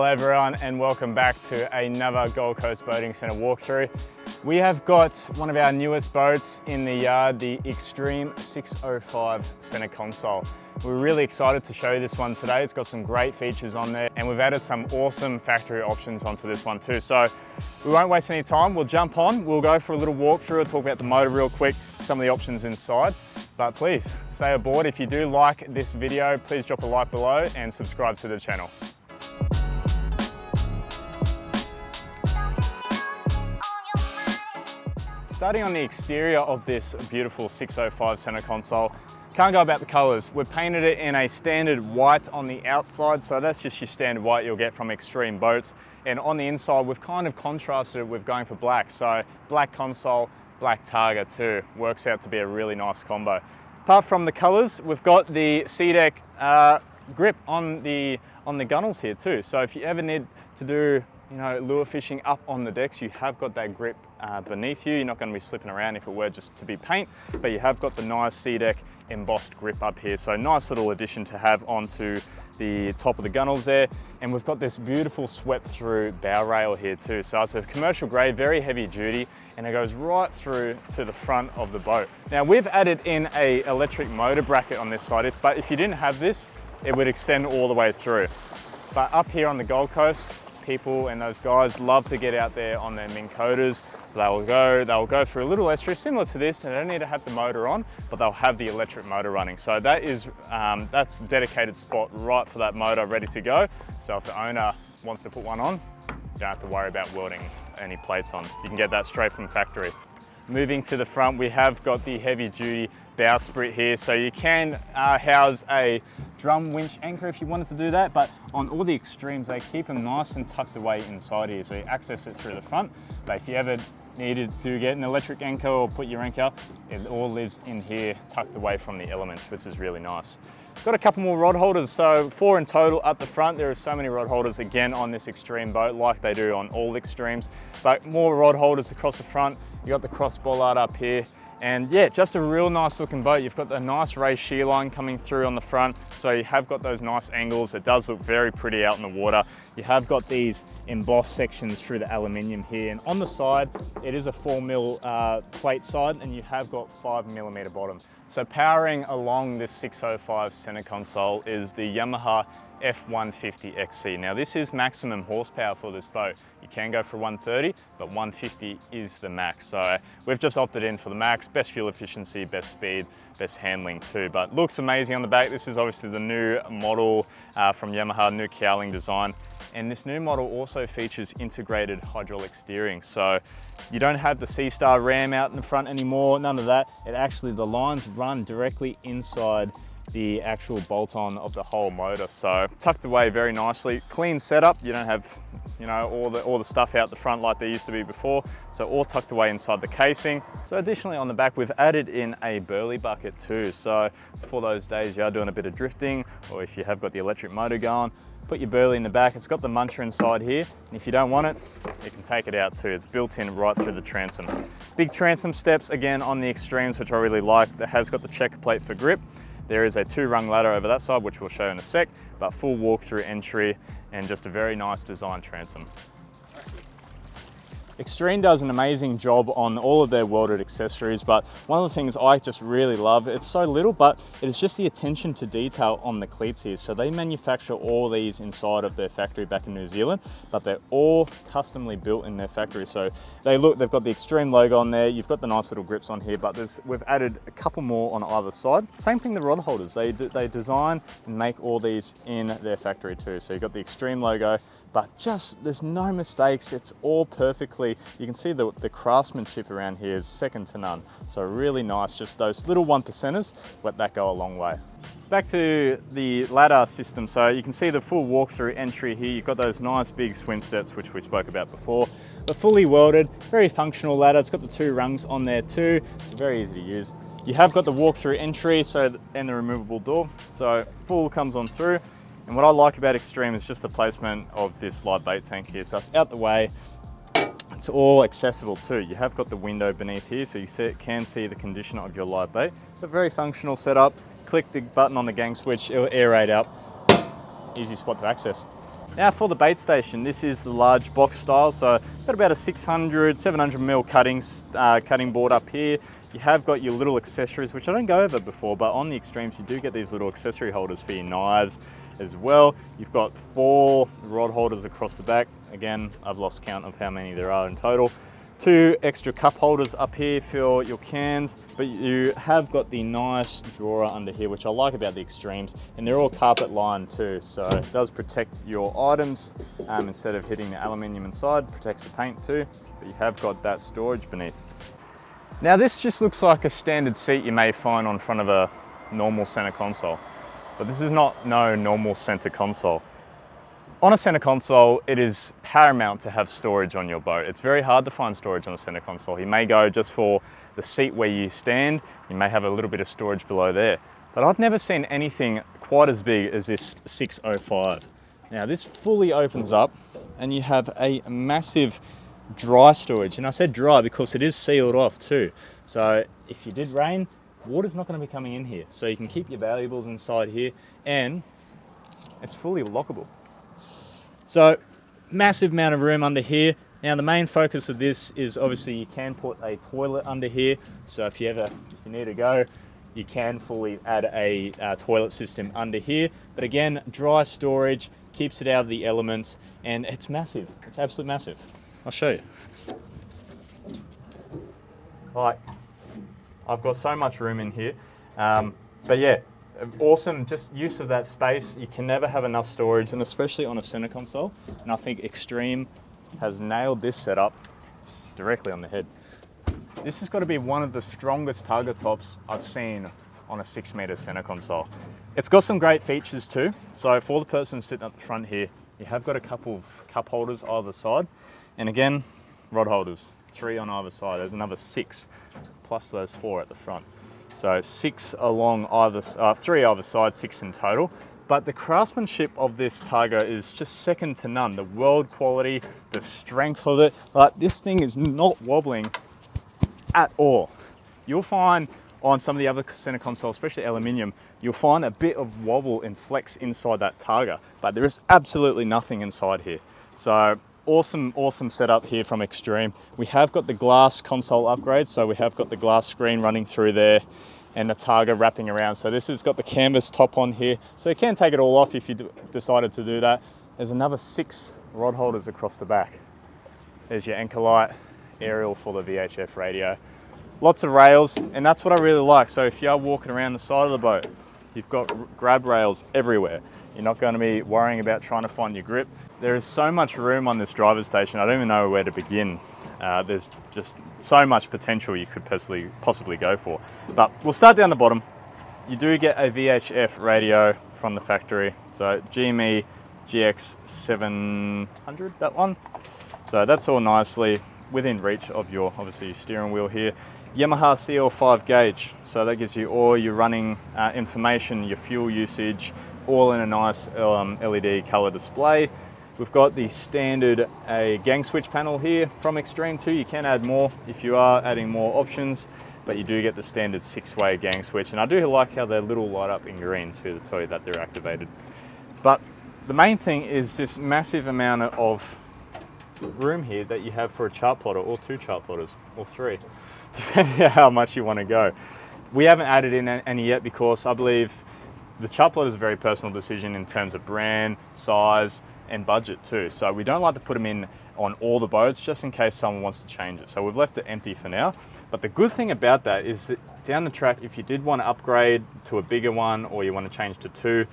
everyone, and welcome back to another Gold Coast Boating Centre walkthrough. We have got one of our newest boats in the yard, the Extreme 605 Centre Console. We're really excited to show you this one today. It's got some great features on there, and we've added some awesome factory options onto this one too. So we won't waste any time, we'll jump on, we'll go for a little walkthrough, we'll talk about the motor real quick, some of the options inside. But please stay aboard. If you do like this video, please drop a like below and subscribe to the channel. Starting on the exterior of this beautiful 605 Centre Console, can't go about the colours. We've painted it in a standard white on the outside, so that's just your standard white you'll get from Extreme boats. And on the inside, we've kind of contrasted it with going for black. So black console, black targa too. Works out to be a really nice combo. Apart from the colours, we've got the SeaDeck grip on the gunnels here too. So if you ever need to do lure fishing up on the decks, you have got that grip beneath you. You're not going to be slipping around if it were just to be paint, but you have got the nice SeaDeck embossed grip up here. So nice little addition to have onto the top of the gunnels there. And we've got this beautiful swept through bow rail here too. So it's a commercial grade, very heavy duty, and it goes right through to the front of the boat. Now we've added in a electric motor bracket on this side, but if you didn't have this, it would extend all the way through. But up here on the Gold Coast, people and those guys love to get out there on their Minn Koters, so they'll go through a little estuary similar to this, and they don't need to have the motor on, but they'll have the electric motor running. So that is that's a dedicated spot right for that motor ready to go. So if the owner wants to put one on, you don't have to worry about welding any plates on. You can get that straight from factory. Moving to the front, we have got the heavy duty bow sprit here, so you can house a drum winch anchor if you wanted to do that, but on all the Extremes they keep them nice and tucked away inside here, so you access it through the front. But if you ever needed to get an electric anchor or put your anchor, it all lives in here tucked away from the elements, which is really nice. Got a couple more rod holders, so 4 in total up the front. There are so many rod holders again on this Extreme boat, like they do on all Extremes, but more rod holders across the front. You got the cross bollard up here, and yeah, just a real nice looking boat. You've got the nice raised shear line coming through on the front, so you have got those nice angles. It does look very pretty out in the water. You have got these embossed sections through the aluminium here, and on the side it is a 4mm plate side, and you have got 5mm bottom. So powering along this 605 Centre Console is the Yamaha F150 XC. Now this is maximum horsepower for this boat. You can go for 130, but 150 is the max. So we've just opted in for the max, best fuel efficiency, best speed, best handling too. But looks amazing on the back. This is obviously the new model from Yamaha, new cowling design. And this new model also features integrated hydraulic steering. So you don't have the C-Star ram out in the front anymore, none of that. It actually, the lines run directly inside the actual bolt-on of the whole motor. So tucked away very nicely, clean setup. You don't have all the stuff out the front like there used to be before. So all tucked away inside the casing. So additionally on the back, we've added in a burley bucket too. So for those days you are doing a bit of drifting, or if you have got the electric motor going, put your burley in the back. It's got the muncher inside here, and if you don't want it, you can take it out too. It's built in right through the transom. Big transom steps again on the Extremes, which I really like. That has got the checker plate for grip. There is a 2-rung ladder over that side, which we'll show in a sec, but full walk-through entry and just a very nice design transom. Extreme does an amazing job on all of their welded accessories, but one of the things I just really love, it's so little, but it's just the attention to detail on the cleats here. So they manufacture all these inside of their factory back in New Zealand, but they're all customly built in their factory. So they've got the Extreme logo on there, you've got the nice little grips on here, but we've added a couple more on either side. Same thing, the rod holders, they design and make all these in their factory too. So you've got the Extreme logo, but there's no mistakes. It's all perfectly, you can see the craftsmanship around here is second to none. So really nice, just those little 1%ers, let that go a long way. So back to the ladder system. So you can see the full walk-through entry here. You've got those nice big swim steps, which we spoke about before. The fully welded, very functional ladder. It's got the 2 rungs on there too. It's very easy to use. You have got the walk-through entry and the removable door. So full comes on through. And what I like about Extreme is just the placement of this light bait tank here. So it's out the way, it's all accessible too. You have got the window beneath here, so you can see the condition of your live bait. It's a very functional setup. Click the button on the gang switch, it'll aerate out. Easy spot to access. Now for the bait station, this is the large box style, so got about a 600, 700mm cutting board up here. You have got your little accessories, which I don't go over before, but on the extremes you do get these little accessory holders for your knives as well. You've got 4 rod holders across the back. Again, I've lost count of how many there are in total. 2 extra cup holders up here for your cans, but you have got the nice drawer under here, which I like about the extremes, and they're all carpet lined too, so it does protect your items instead of hitting the aluminium inside, protects the paint too, but you have got that storage beneath. Now this just looks like a standard seat you may find on front of a normal center console, but this is not no normal center console. On a center console, it is paramount to have storage on your boat. It's very hard to find storage on a center console. You may go just for the seat where you stand, you may have a little bit of storage below there, but I've never seen anything quite as big as this 605. Now this fully opens up and you have a massive dry storage, and I said dry because it is sealed off too. So if you did rain, water's not going to be coming in here. So you can keep your valuables inside here, and it's fully lockable. So massive amount of room under here. Now the main focus of this is obviously you can put a toilet under here. So if you need to go, you can fully add a toilet system under here. But again, dry storage, keeps it out of the elements, and it's massive. It's absolutely massive. I'll show you. Like, I've got so much room in here, but yeah, awesome just use of that space. You can never have enough storage, and especially on a center console, and I think Extreme has nailed this setup directly on the head. This has got to be one of the strongest target tops I've seen on a 6-meter center console. It's got some great features too. So for the person sitting at the front here, you have got a couple of cup holders either side, and again, rod holders, 3 on either side. There's another 6 plus those 4 at the front. So 6 along either, 3 either side, 6 in total. But the craftsmanship of this Targa is just second to none. The weld quality, the strength of it, like this thing is not wobbling at all. You'll find on some of the other center consoles, especially aluminium, you'll find a bit of wobble and flex inside that Targa, but there is absolutely nothing inside here. So awesome setup here from Extreme. We have got the glass console upgrade, so we have got the glass screen running through there and the Targa wrapping around. So this has got the canvas top on here, so you can take it all off if you decided to do that. There's another 6 rod holders across the back. There's your anchor light, aerial for the VHF radio. Lots of rails, and that's what I really like. So if you are walking around the side of the boat, you've got grab rails everywhere. You're not going to be worrying about trying to find your grip. There is so much room on this driver's station, I don't even know where to begin. There's just so much potential you could possibly go for. But we'll start down the bottom. You do get a VHF radio from the factory. So GME GX700, that one. So that's all nicely within reach of your, obviously, your steering wheel here. Yamaha CL5 gauge, so that gives you all your running information, your fuel usage, all in a nice LED color display. We've got the standard gang switch panel here from Extreme too. You can add more if you are adding more options, but you do get the standard 6-way gang switch. And I do like how they little light up in green too to tell you that they're activated. But the main thing is this massive amount of room here that you have for a chart plotter, or 2 chart plotters, or 3, depending on how much you want to go. We haven't added in any yet because I believe the chart plotter is a very personal decision in terms of brand, size, and budget too. So we don't like to put them in on all the boats just in case someone wants to change it. So we've left it empty for now. But the good thing about that is that down the track, if you did want to upgrade to a bigger one or you want to change to 2,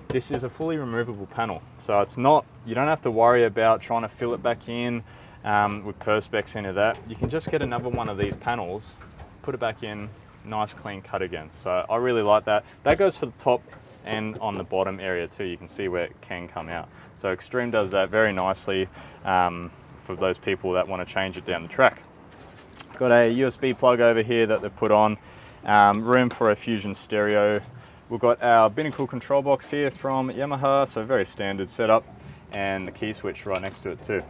this is a fully removable panel. So it's not, you don't have to worry about trying to fill it back in with perspex into that. You can just get another one of these panels, put it back in, nice clean cut again. So I really like that. That goes for the top and on the bottom area too. You can see where it can come out. So Extreme does that very nicely for those people that want to change it down the track. Got a USB plug over here that they've put on, room for a Fusion stereo. We've got our binnacle control box here from Yamaha, so very standard setup, and the key switch right next to it too.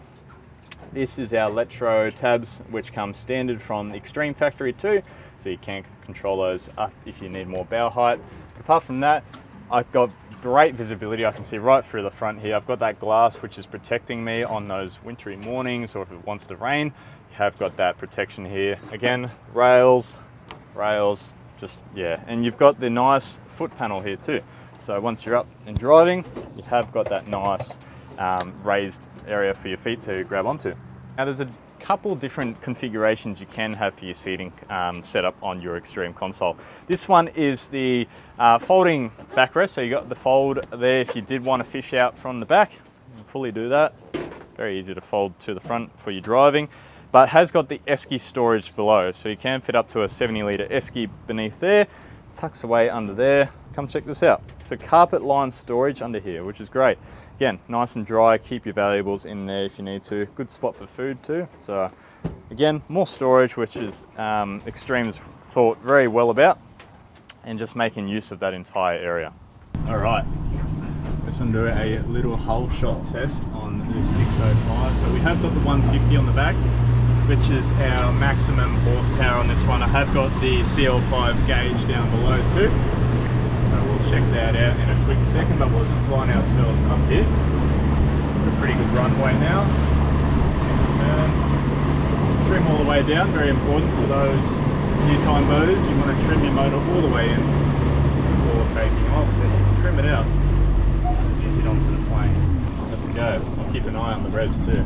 This is our electro tabs, which come standard from the Extreme factory too, so you can control those up if you need more bow height. But apart from that, I've got great visibility. I can see right through the front here. I've got that glass which is protecting me on those wintry mornings, or if it wants to rain, you have got that protection here. Again, rails, just, yeah. And you've got the nice foot panel here too. So once you're up and driving, you have got that nice raised area for your feet to grab onto. Now there's a couple different configurations you can have for your seating set up on your Extreme console. This one is the folding backrest, so you got the fold there if you did want to fish out from the back. You can fully do that. Very easy to fold to the front for your driving, but has got the esky storage below, so you can fit up to a 70-litre esky beneath there. Tucks away under there. Come check this out. So carpet lined storage under here, which is great. Again, nice and dry, keep your valuables in there if you need to. Good spot for food too. So again, more storage, which is Extreme's thought very well about, and just making use of that entire area. All right, let's do a little hull shot test on the 605. So we have got the 150 on the back, which is our maximum horsepower on this one. I have got the CL5 gauge down below too. So we'll check that out in a quick second, but we'll just line ourselves up here. A pretty good runway now. Turn. Trim all the way down, very important for those new time motors. You want to trim your motor all the way in before taking off, then you can trim it out as you hit onto the plane. Let's go. I'll keep an eye on the revs too.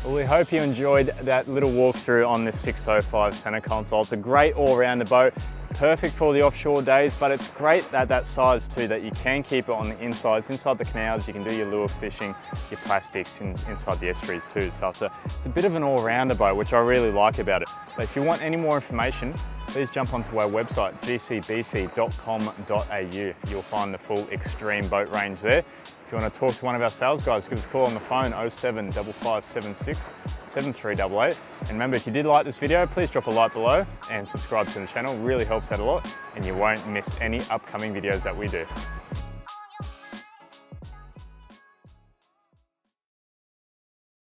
We hope you enjoyed that little walkthrough on this 605 center console. It's a great all-rounder boat, perfect for the offshore days, but it's great at that size too, that you can keep it on the insides, inside the canals. You can do your lure fishing, your plastics inside the estuaries too. So it's a bit of an all-rounder boat, which I really like about it. But if you want any more information, please jump onto our website, gcbc.com.au. You'll find the full Extreme boat range there. If you want to talk to one of our sales guys, give us a call on the phone, 07 5576 7388. And remember, if you did like this video, please drop a like below and subscribe to the channel. It really helps out a lot, and you won't miss any upcoming videos that we do.